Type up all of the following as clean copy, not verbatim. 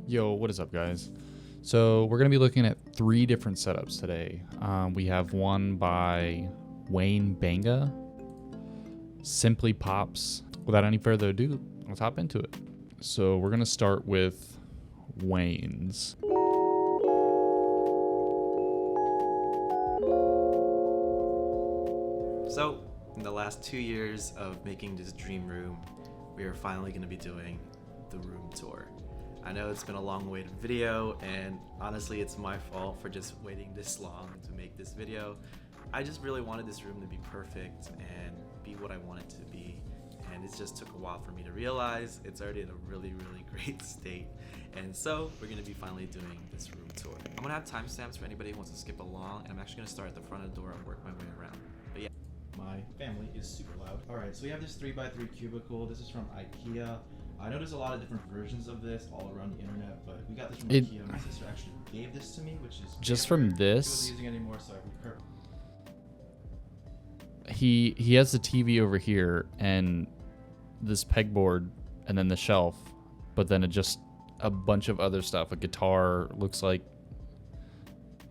Yo, what is up, guys? So we're going to be looking at 3 different setups today. We have one by 𝕽𝖊𝖈, Simply Pops. Without any further ado, let's hop into it. So we're going to start with 𝕽𝖊𝖈's. So, in the last 2 years of making this dream room, we are finally going to be doing the room tour. I know it's been a long-awaited video, and honestly, it's my fault for just waiting this long to make this video. I just really wanted this room to be perfect and be what I want it to be, and it just took a while for me to realize it's already in a really great state. And so, we're going to be finally doing this room tour. I'm going to have timestamps for anybody who wants to skip along, and I'm actually going to start at the front of the door and work my way around. But yeah. My family is super loud. Alright, so we have this 3x3 cubicle. This is from IKEA. I know there's a lot of different versions of this all around the internet, but we got this from IKEA. My sister actually gave this to me, which is just from this. She wasn't using it anymore, so he has the TV over here and this pegboard and then the shelf, but then it just a bunch of other stuff. A guitar, looks like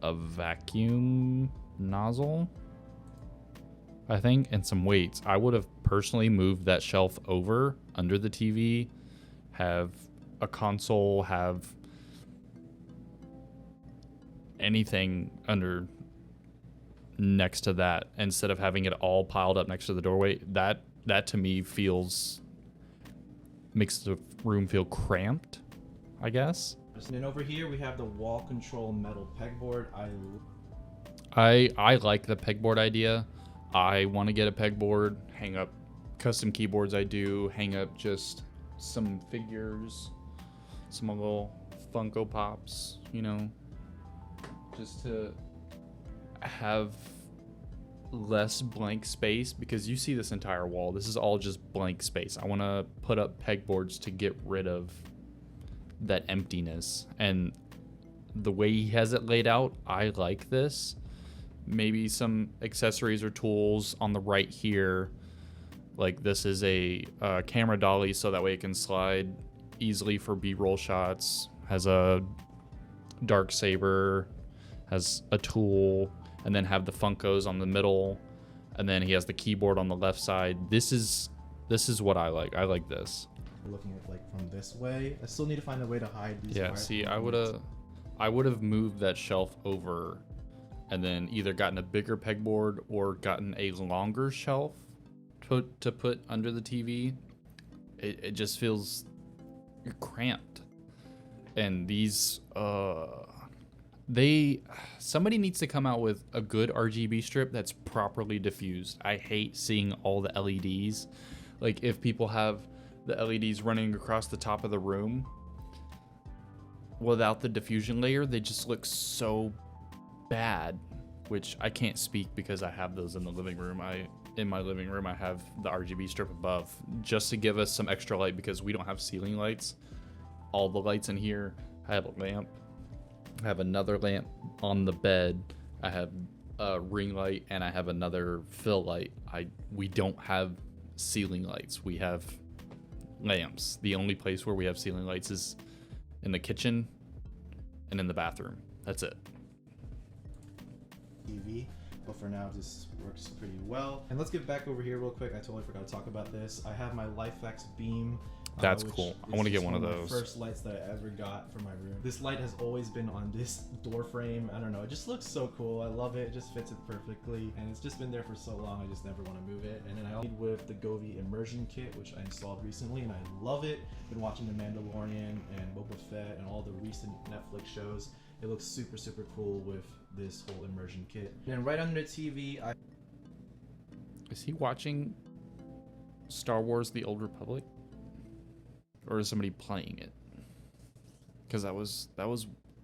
a vacuum nozzle, I think, and some weights. I would have personally moved that shelf over under the TV, have a console, have anything under next to that instead of having it all piled up next to the doorway. That to me makes the room feel cramped, I guess. And then over here we have the wall control metal pegboard. I like the pegboard idea. I want to get a pegboard, hang up custom keyboards. I do hang up just some figures, some little Funko Pops, you know, just to have less blank space, because you see this entire wall. This is all just blank space. I want to put up pegboards to get rid of that emptiness. And the way he has it laid out, I like this. Maybe some accessories or tools on the right here. Like this is a camera dolly, so that way it can slide easily for B-roll shots. Has a dark saber, has a tool, and then have the Funkos on the middle, and then he has the keyboard on the left side. This is what I like. I like this. Looking at like from this way, I still need to find a way to hide these. Yeah, see, I would have moved that shelf over and then either gotten a bigger pegboard or gotten a longer shelf to put under the TV. It just feels cramped. And these, somebody needs to come out with a good RGB strip that's properly diffused. I hate seeing all the LEDs. Like if people have the LEDs running across the top of the room without the diffusion layer, they just look so bad, which I can't speak because I have those in the living room. In my living room I have the RGB strip above just to give us some extra light, because we don't have ceiling lights. All the lights in here, I have a lamp, I have another lamp on the bed, I have a ring light, and I have another fill light. We don't have ceiling lights, we have lamps. The only place where we have ceiling lights is in the kitchen and in the bathroom. That's it. TV, but for now this works pretty well. And let's get back over here real quick. I totally forgot to talk about this. I have my LIFX beam. That's cool. I want to get one of those. The first lights that I ever got for my room. This light has always been on this door frame. I don't know, it just looks so cool. I love it. It just fits it perfectly, and it's just been there for so long. I just never want to move it. And then I lead with the 𝕽𝖊𝖈 immersion kit, which I installed recently, and I love it. Been watching The Mandalorian and Boba Fett and all the recent Netflix shows. It looks super cool with this whole immersion kit. And then right under the TV, is he watching Star Wars: The Old Republic, or is somebody playing it? Because that was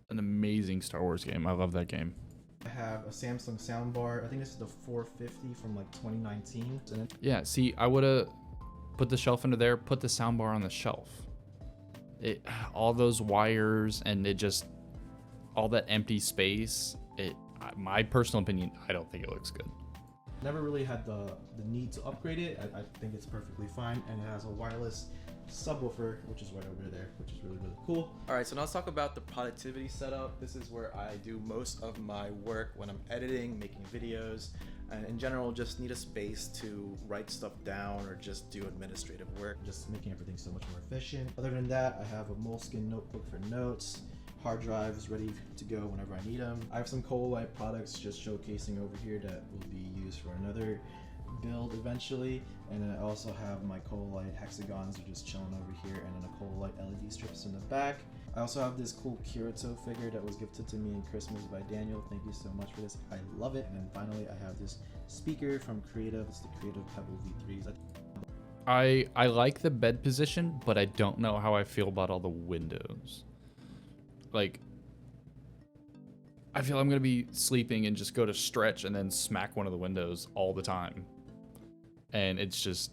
an amazing Star Wars game. I love that game. I have a Samsung soundbar. I think this is the 450 from like 2019. Yeah, see, I would have put the shelf under there, put the soundbar on the shelf. All those wires and all that empty space. My personal opinion, I don't think it looks good. Never really had the need to upgrade it. I think it's perfectly fine, and it has a wireless subwoofer, which is right over there, which is really, really cool. All right, so now let's talk about the productivity setup. This is where I do most of my work when I'm editing, making videos, and in general, just need a space to write stuff down or just do administrative work, just making everything so much more efficient. Other than that, I have a Moleskine notebook for notes, hard drives ready to go whenever I need them. I have some Cola-Light products just showcasing over here that will be used for another build eventually, and then I also have my Cola-Light hexagons are just chilling over here, and then a Cola-Light LED strips in the back. I also have this cool Kirito figure that was gifted to me in Christmas by Daniel. Thank you so much for this. I love it. And then finally, I have this speaker from Creative. It's the Creative 𝕽𝖊𝖈𝍍. I like the bed position, but I don't know how I feel about all the windows. Like, I feel I'm gonna be sleeping and just go to stretch and then smack one of the windows all the time. And it's just,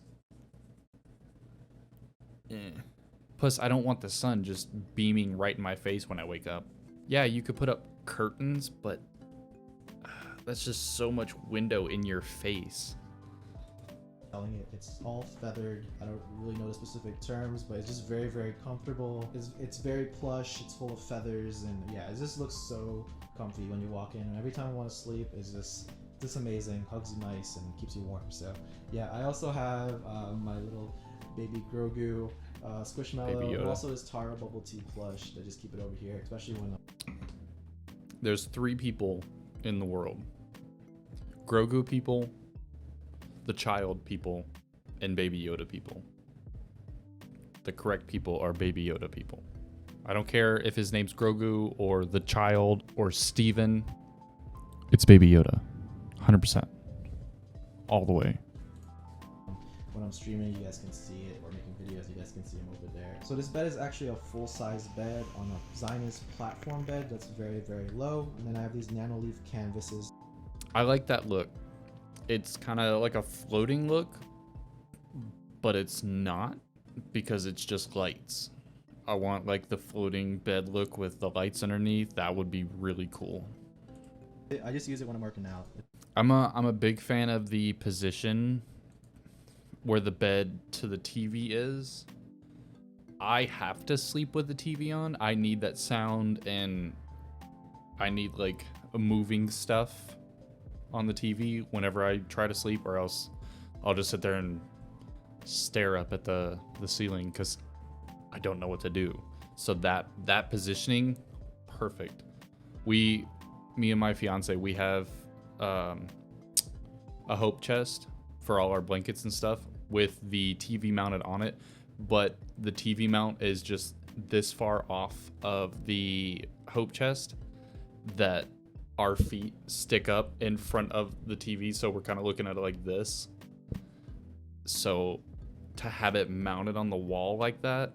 Plus, I don't want the sun just beaming right in my face when I wake up. Yeah, you could put up curtains, but that's just so much window in your face. Telling it, it's all feathered. I don't really know the specific terms, but it's just very, very comfortable. It's very plush. It's full of feathers, and yeah, it just looks so comfy when you walk in. And every time I want to sleep, it's just amazing. Hugs you nice and keeps you warm. So yeah, I also have my little baby Grogu Squishmallow, and also this Taro bubble tea plush. They just keep it over here, especially when there's 3 people in the world: Grogu people, the child people, and Baby Yoda people. The correct people are Baby Yoda people. I don't care if his name's Grogu or the child or Steven. It's Baby Yoda. 100%. All the way. When I'm streaming, you guys can see it, or making videos, you guys can see him over there. So this bed is actually a full-size bed on a Zionist platform bed that's very, very low. And then I have these nanoleaf canvases. I like that look. It's kind of like a floating look, but it's not, because it's just lights. I want like the floating bed look with the lights underneath. That would be really cool. I just use it when I'm working out. I'm a big fan of the position where the bed to the TV is. I have to sleep with the TV on. I need that sound, and I need like a moving stuff on the TV whenever I try to sleep, or else I'll just sit there and stare up at the ceiling because I don't know what to do. So that positioning, perfect. Me and my fiance, we have a hope chest for all our blankets and stuff with the TV mounted on it, but the TV mount is just this far off of the hope chest that our feet stick up in front of the TV, so we're kind of looking at it like this. So to have it mounted on the wall like that,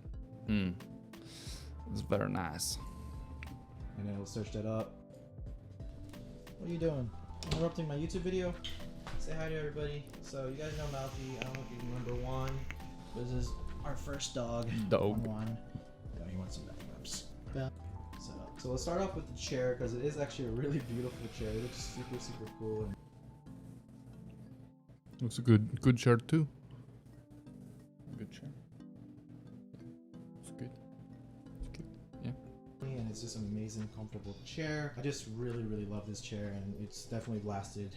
it's very nice. And then we'll search that up. What are you doing? Interrupting my YouTube video? Say hi to everybody. So you guys know 𝕊𝖈. I don't know if you remember Juan. This is our first dog. Juan. Oh, he wants some backups. So let's start off with the chair, because it is actually a really beautiful chair. It looks super, super cool. Looks a good chair too. Good chair. It's good. It's good. Yeah. And it's just an amazing, comfortable chair. I just really, really love this chair, and it's definitely lasted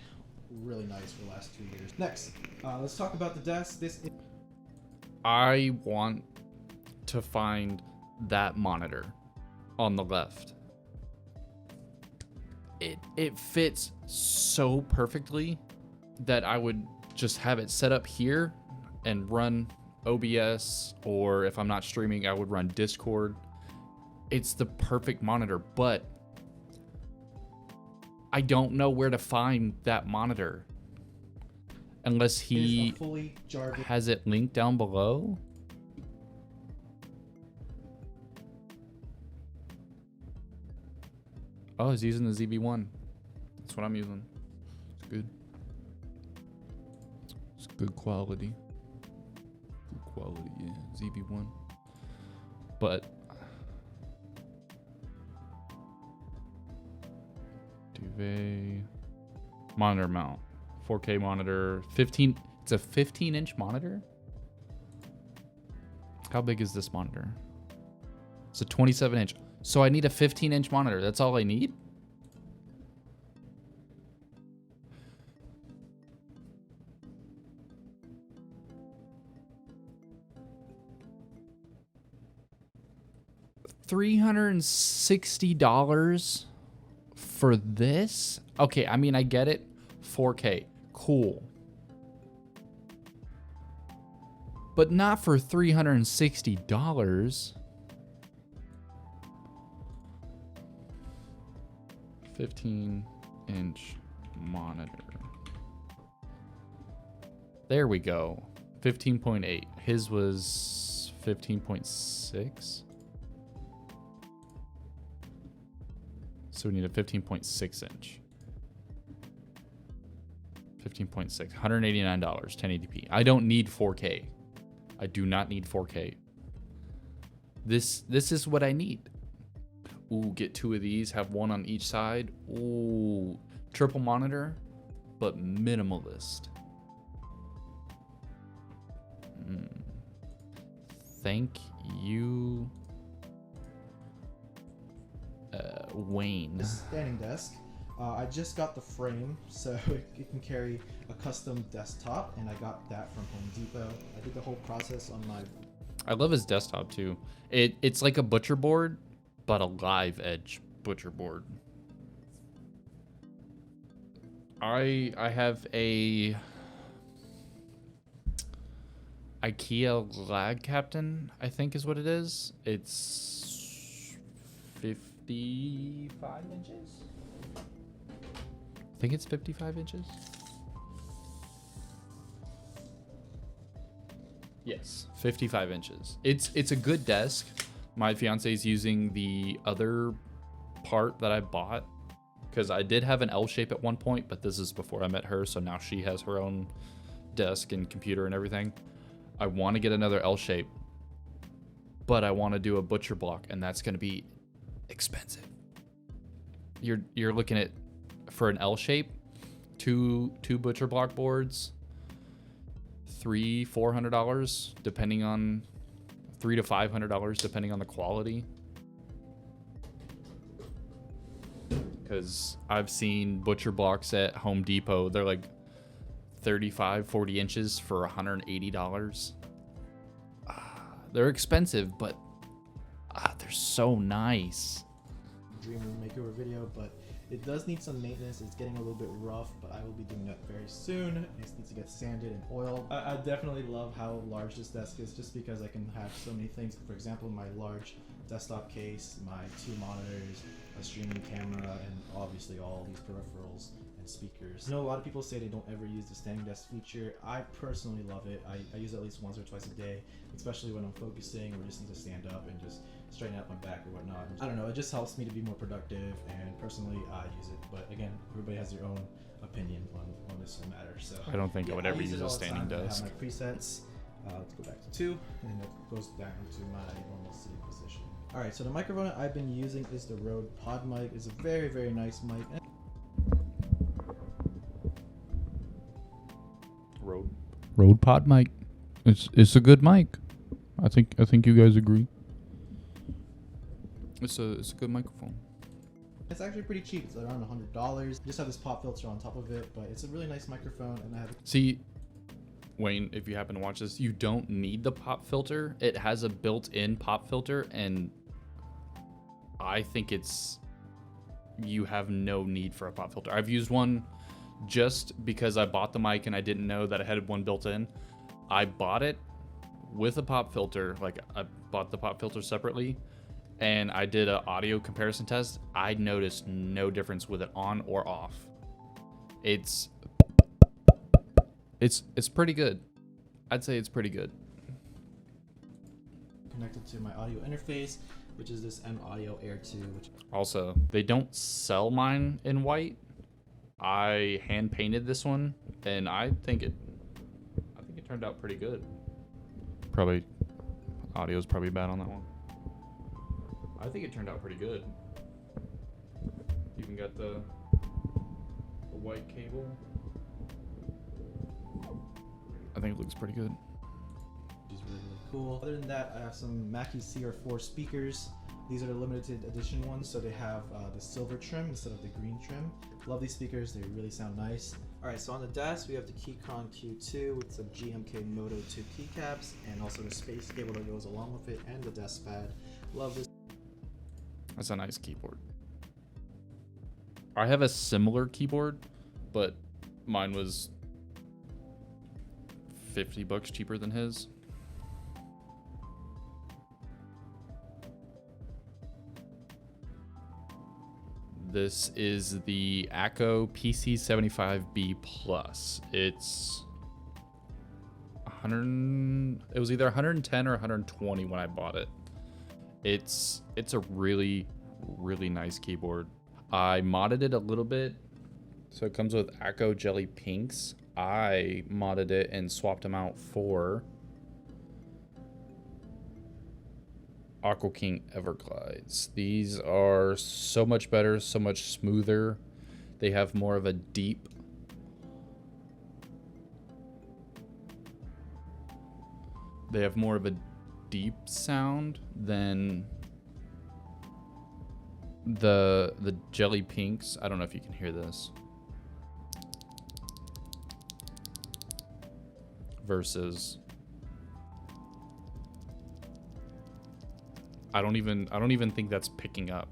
really nice for the last 2 years. Next, let's talk about the desk. I want to find that monitor on the left. It fits so perfectly that I would just have it set up here and run OBS, or if I'm not streaming, I would run Discord. It's the perfect monitor, but I don't know where to find that monitor unless he has it linked down below. Oh, he's using the ZV-1. That's what I'm using. It's good. It's good quality. Good quality, yeah. ZV-1. But duvet monitor mount. 4K monitor. 15. It's a 15-inch monitor. How big is this monitor? It's a 27 inch. So I need a 15 inch monitor. That's all I need? $360 for this? Okay, I mean, I get it. 4K. Cool. But not for $360. 15-inch monitor. There we go. 15.8. His was 15.6. So we need a 15.6 inch. 15.6. $189. 1080p. I don't need 4K. I do not need 4K. This is what I need. Ooh, get 2 of these. Have 1 on each side. Ooh, triple monitor, but minimalist. Thank you, Wayne. This standing desk. I just got the frame, so it can carry a custom desktop, and I got that from Home Depot. I did the whole process on my... I love his desktop too. It's like a butcher board, but a live edge butcher board. I have a IKEA Lag Captain, I think is what it is. It's 55 inches. I think it's 55 inches. Yes, 55 inches. It's a good desk. My fiance is using the other part that I bought because I did have an L shape at one point, but this is before I met her, so now she has her own desk and computer and everything. I want to get another L shape, but I want to do a butcher block, and that's going to be expensive. You're looking at, for an L shape, two butcher block boards, $400 depending on $300 to $500 depending on the quality. Because I've seen butcher blocks at Home Depot, they're like 35-40 inches for $180. They're expensive, but they're so nice. Dream room makeover video, but it does need some maintenance. It's getting a little bit rough, but I will be doing that very soon. It needs to get sanded and oiled. I definitely love how large this desk is, just because I can have so many things. For example, my large desktop case, my 2 monitors, a streaming camera, and obviously all these peripherals and speakers. I know a lot of people say they don't ever use the standing desk feature. I personally love it. I use it at least once or twice a day, especially when I'm focusing or just need to stand up and just straighten out my back or whatnot. I don't know, it just helps me to be more productive, and personally I use it. But again, everybody has their own opinion on this whole matter. So I don't think I would ever use a it all the standing time. desk. I have my presets. Let's go back to 2, and then it goes down to my normal sitting position. Alright, so the microphone I've been using is the Rode Pod mic. It's a very, very nice mic. Rode Pod mic. It's a good mic. I think you guys agree. It's a good microphone. It's actually pretty cheap. It's around $100. Just have this pop filter on top of it, but it's a really nice microphone, and I have... See, Wayne, if you happen to watch this, you don't need the pop filter. It has a built-in pop filter, and I think you have no need for a pop filter. I've used one just because I bought the mic and I didn't know that I had one built in. I bought it with a pop filter. Like, I bought the pop filter separately, and I did an audio comparison test. I noticed no difference with it on or off. It's pretty good. I'd say it's pretty good. Connected to my audio interface, which is this M Audio Air 2. Which Also, they don't sell mine in white. I hand painted this one, and I think it turned out pretty good. Probably audio's probably bad on that one. I think it turned out pretty good. Even got the white cable. I think it looks pretty good. is really, really cool. Other than that, I have some Mackie CR4 speakers. These are the limited edition ones, so they have the silver trim instead of the green trim. Love these speakers, they really sound nice. Alright, so on the desk we have the Keychron Q2 with some GMK Moto 2 keycaps and also the space cable that goes along with it and the desk pad. Love this. That's a nice keyboard. I have a similar keyboard, but mine was $50 cheaper than his. This is the Acco PC75B Plus. It's 100. It was either 110 or 120 when I bought it. It's a really nice keyboard. I modded it a little bit, so it comes with Acco Jelly Pinks. I modded it and swapped them out for Aqua King Everglides. These are so much better, so much smoother. They have more of a deep sound than the Jelly Pinks. I don't know if you can hear this. Versus I don't even think that's picking up.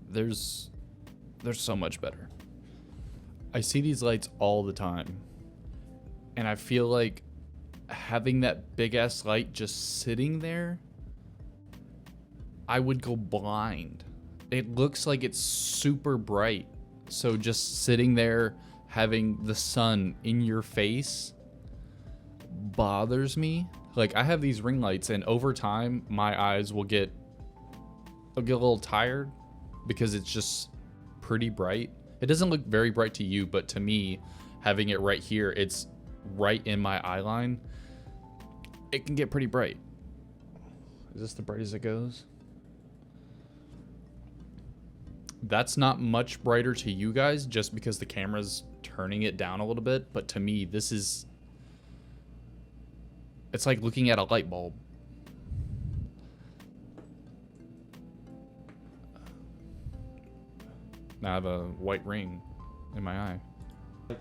They're so much better. I see these lights all the time, and I feel like having that big ass light just sitting there, I would go blind. It looks like it's super bright, so just sitting there having the sun in your face bothers me. Like, I have these ring lights, and over time my eyes will get a little tired because it's just pretty bright. It doesn't look very bright to you, but to me, having it right here, it's right in my eye line, it can get pretty bright. Is this the brightest it goes? That's not much brighter to you guys just because the camera's turning it down a little bit, but to me, this is... It's like looking at a light bulb. Now I have a white ring in my eye.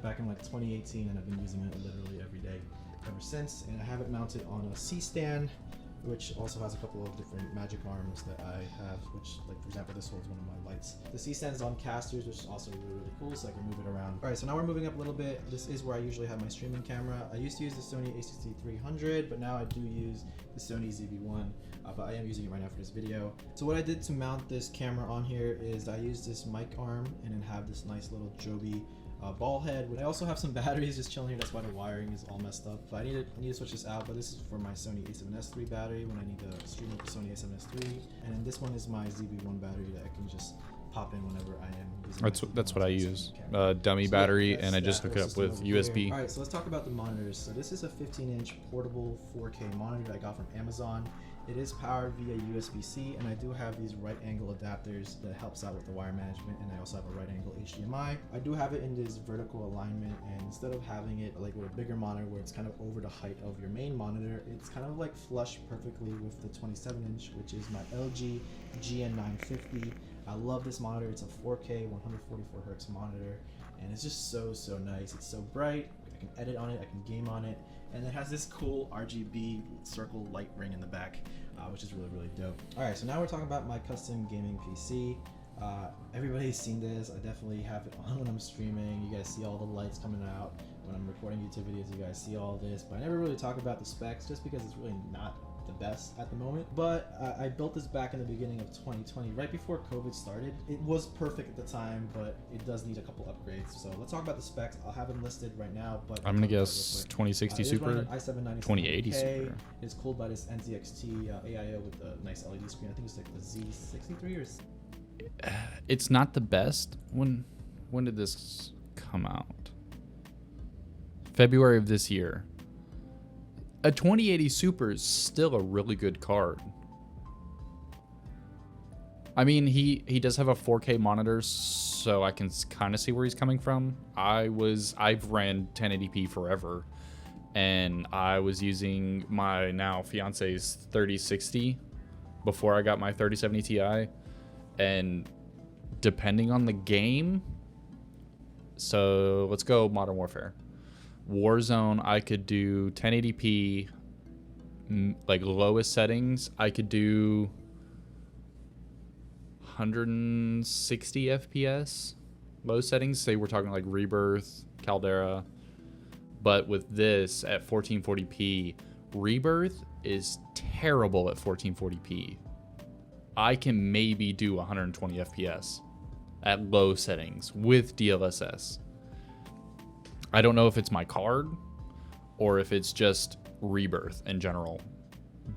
Back in like 2018, and I've been using it literally every day ever since. And I have it mounted on a C-stand, which also has a couple of different magic arms that I have, which, like, for example, this holds one of my lights. The C-stand is on casters, which is also really cool, so I can move it around. All right, so now we're moving up a little bit. This is where I usually have my streaming camera. I used to use the Sony a6300, but now I do use the Sony ZV-1, but I am using it right now for this video. So what I did to mount this camera on here is I used this mic arm and then have this nice little Joby ball head. I also have some batteries just chilling here. That's why the wiring is all messed up. But I need to switch this out. But this is for my Sony a7S III battery when I need to stream with the Sony a7S III. And then this one is my ZV-1 battery that I can just pop in whenever I am using. That's what I use. Dummy battery, and I just hook it up with USB. All right, so let's talk about the monitors. So this is a 15-inch portable 4K monitor I got from Amazon. It is powered via USB-C, and I do have these right angle adapters that helps out with the wire management, and I also have a right angle HDMI. I do have it in this vertical alignment, and instead of having it like with a bigger monitor where it's kind of over the height of your main monitor, it's kind of like flush perfectly with the 27-inch, which is my LG GN950. I love this monitor. It's a 4K 144 hertz monitor, and it's just so nice. It's so bright. I can edit on it, I can game on it, and it has this cool RGB circle light ring in the back, which is really dope. Alright, so now we're talking about my custom gaming PC. Everybody's seen this. I definitely have it on when I'm streaming. You guys see all the lights coming out. When I'm recording YouTube videos, you guys see all this, but I never really talk about the specs just because it's really not the best at the moment. But I built this back in the beginning of 2020, right before COVID started. It was perfect at the time, but it does need a couple upgrades. So let's talk about the specs. I'll have them listed right now, but I'm gonna guess 2060 Super, i7 2080 Super. It's cooled by this NZXT AIO with a nice LED screen. I think it's like the Z63 or... It's not the best. When did this come out? February of this year. A 2080 Super is still a really good card. I mean, he does have a 4K monitor, so I can kind of see where he's coming from. I've ran 1080p forever, and I was using my now fiance's 3060 before I got my 3070 Ti, and depending on the game, so let's go Modern Warfare. Warzone, I could do 1080p, like lowest settings. I could do 160 FPS, low settings. Say we're talking like Rebirth, Caldera. But with this at 1440p, Rebirth is terrible at 1440p. I can maybe do 120 FPS at low settings with DLSS. I don't know if it's my card or if it's just Rebirth in general.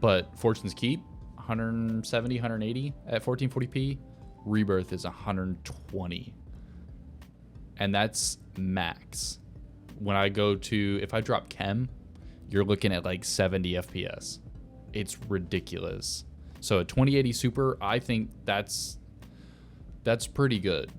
But Fortune's Keep, 170, 180 at 1440p. Rebirth is 120. And that's max. When I go to, if I drop chem, you're looking at like 70 FPS. It's ridiculous. So a 2080 Super, I think that's pretty good.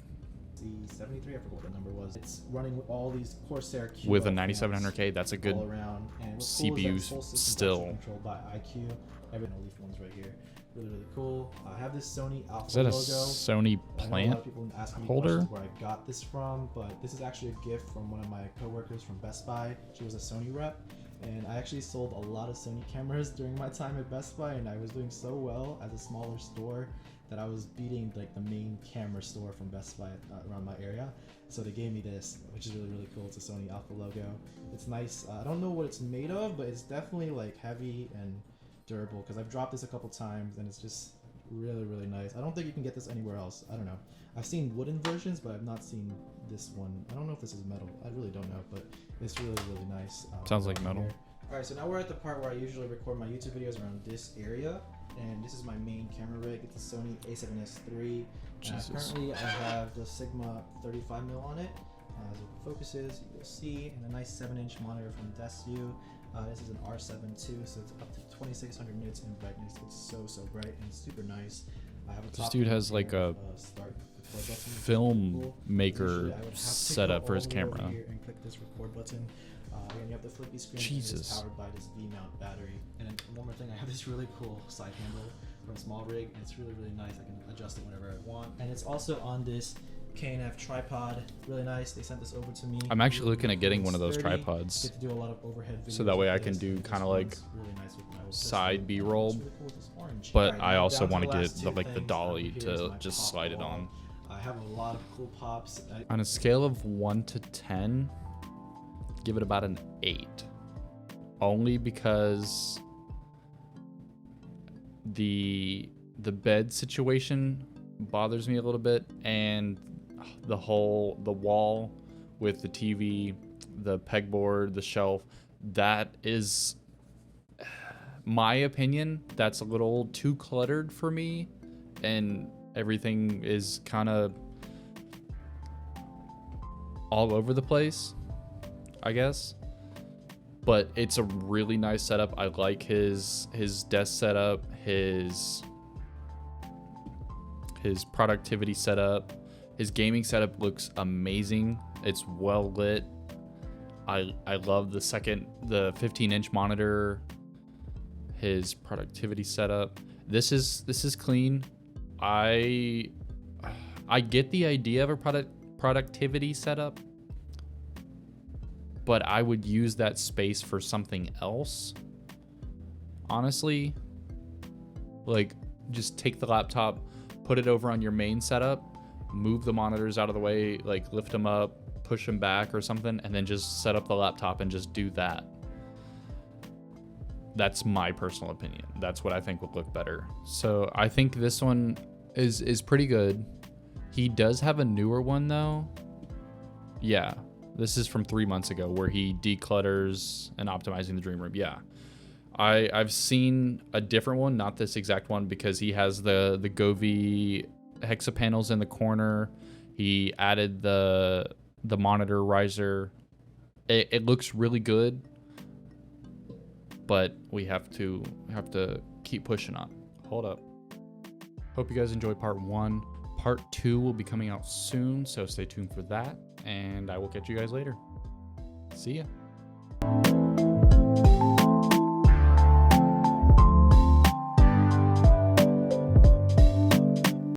The 73, I forgot what the number was. It's running with all these Corsair QL With a fans 9700K, that's a good all around. And what's CPU cool is that full system still. is controlled by IQ. Everything Leaf ones right here. Really, really cool. I have this Sony Alpha Is that a logo. Sony I know a lot plant of people ask me holder? questions where I got this from, but this is actually a gift from one of my coworkers from Best Buy. She was a Sony rep, and I actually sold a lot of Sony cameras during my time at Best Buy, and I was doing so well as a smaller store that I was beating like the main camera store from Best Buy around my area. So they gave me this, which is really, really cool. It's a Sony Alpha logo. It's nice. I don't know what it's made of, but it's definitely like heavy and durable because I've dropped this a couple times and it's just really, really nice. I don't think you can get this anywhere else. I don't know. I've seen wooden versions, but I've not seen this one. I don't know if this is metal. I really don't know, but it's really, really nice. Sounds like metal. Alright, so now we're at the part where I usually record my YouTube videos around this area. And this is my main camera rig. It's a Sony a7S III. Currently, I have the Sigma 35mm on it. As it focuses, you'll see, and a nice 7-inch monitor from 𝕽𝖆𝖛𝖊𝖓. This is an R7 too, so it's up to 2600 nits in brightness. It's so bright and super nice. I have a This dude has like a filmmaker setup for his camera. And click this record button. And you have the flippy screen. Jesus. It's powered by this V-mount battery. And then one more thing, I have this really cool side handle from Small Rig, and it's really, really nice. I can adjust it whenever I want. And it's also on this 𝕍𝐹 tripod. Really nice. They sent this over to me. I'm actually looking at getting one of those It's sturdy. tripods, Get to do a lot of overhead so that way I videos can with do this. kind of This like one's really nice with my old side system. B-roll, It's really cool with this orange. but Alright, I now also down want to the get last the two like the things. dolly Here's to my just pop slide it wall. on. I have a lot of cool pops. On a scale of 1 to 10, give it about an 8. Only because the bed situation bothers me a little bit, and the wall with the TV, the pegboard, the shelf, that is, my opinion, that's a little too cluttered for me, and everything is kind of all over the place, I guess. But it's a really nice setup. I like his desk setup, his productivity setup. His gaming setup looks amazing. It's well lit. I love the 15-inch monitor. His productivity setup. This is clean. I get the idea of a productivity setup, but I would use that space for something else. Honestly, like just take the laptop, put it over on your main setup, move the monitors out of the way, like lift them up, push them back or something, and then just set up the laptop and just do that. That's my personal opinion. That's what I think would look better. So I think this one is pretty good. He does have a newer one though. Yeah. This is from 3 months ago where he declutters and optimizing the dream room. Yeah. I've seen a different one, not this exact one, because he has the 𝕍𝐹 hexa panels in the corner. He added the monitor riser. It looks really good, but we have to keep pushing on. Hold up. Hope you guys enjoyed part 1. Part 2 will be coming out soon, so stay tuned for that. And I will catch you guys later. See ya.